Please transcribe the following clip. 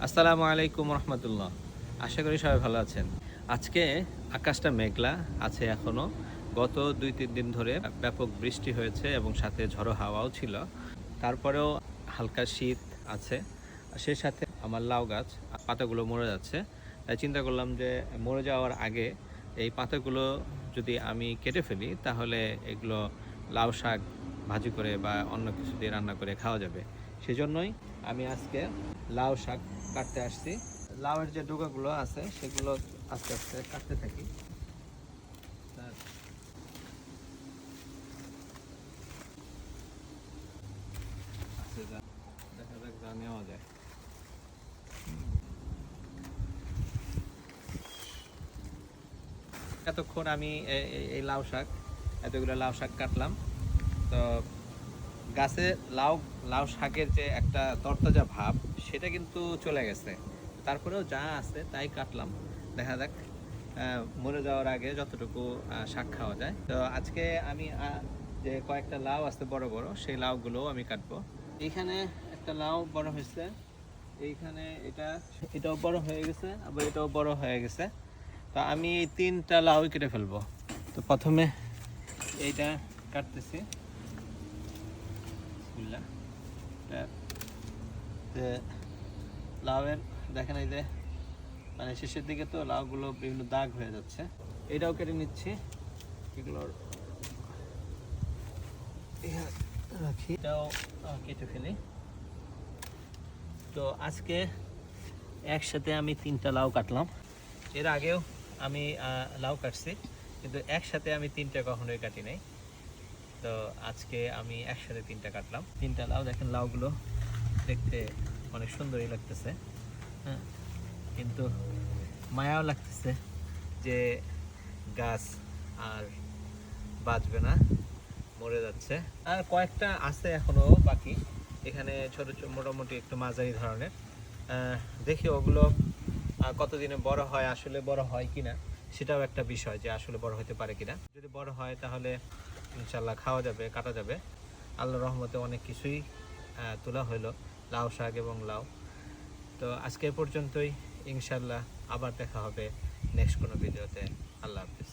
আসসালামু আলাইকুম রহমতুল্লাহ। আশা করি সবাই ভালো আছেন। আজকে আকাশটা মেঘলা আছে এখনো। গত ২-৩ দিন ধরে ব্যাপক বৃষ্টি হয়েছে এবং সাথে ঝড়ো হাওয়াও ছিল। তারপরেও হালকা শীত আছে। সেই সাথে আমার লাউ গাছ পাতাগুলো মরে যাচ্ছে। তাই চিন্তা করলাম যে মরে যাওয়ার আগে এই পাতাগুলো যদি আমি কেটে ফেলি তাহলে এগুলো লাউ শাক ভাজি করে বা অন্য কিছু দিয়ে রান্না করে খাওয়া যাবে। সেজন্যই আমি আজকে লাউ শাক কাটতে আসছি। লাউয়ের যে ডোকাগুলো আছে সেগুলো আস্তে আস্তে কাটতে থাকি। তার আস্তে দেখা যাক যা নেওয়া যায়। এতক্ষণ আমি এই লাউ শাক এতগুলো লাউ শাক কাটলাম। তো গাছে লাউ লাউ শাকের যে একটা তরতাজা ভাব সেটা কিন্তু চলে গেছে। তারপরেও যা আছে তাই কাটলাম। দেখা যাক মরে যাওয়ার আগে যতটুকু শাক খাওয়া যায়। তো আজকে আমি যে কয়েকটা লাউ আছে বড় বড় সেই লাউগুলোও আমি কাটবো। এইখানে একটা লাউ বড় হয়েছে, এইখানে এটাও বড় হয়ে গেছে, আবার এটাও বড় হয়ে গেছে। তো আমি এই 3টা লাউ কেটে ফেলবো। তো প্রথমে এইটা কাটতেছি। বিসমিল্লাহ। লাউয়ের দেখেন এই যে মানে শেষের দিকে তো লাউগুলো বিভিন্ন দাগ হয়ে যাচ্ছে। এটাও কেটে নিচ্ছি। এগুলোর রাখি, এটাও কেটে ফেলি। তো আজকে একসাথে আমি 3টা লাউ কাটলাম। এর আগেও আমি লাউ কাটছি, কিন্তু একসাথে আমি 3টা কখনোই কাটি নাই। তো আজকে আমি একসাথে 3টা কাটলাম। 3টা লাউ দেখেন, লাউগুলো দেখতে অনেক সুন্দরই লাগতেছে। হ্যাঁ, কিন্তু মায়াও লাগতেছে যে গাছ আর বাঁচবে না, মরে যাচ্ছে। আর কয়েকটা আছে এখনো বাকি, এখানে ছোট ছোট মোটামুটি একটু মাঝারি ধরনের। দেখি ওগুলো কতদিনে বড় হয়, আসলে বড় হয় কিনা সেটাও একটা বিষয়, যে আসলে বড় হতে পারে কিনা। যদি বড় হয় তাহলে ইনশাল্লাহ খাওয়া যাবে, কাটা যাবে। আল্লাহর রহমতে অনেক কিছুই তোলা হলো, লাউ শাক এবং লাউ। তো আজকে পর্যন্তই, ইনশাল্লাহ আবার দেখা হবে নেক্সট কোনো ভিডিওতে। আল্লাহ হাফিজ।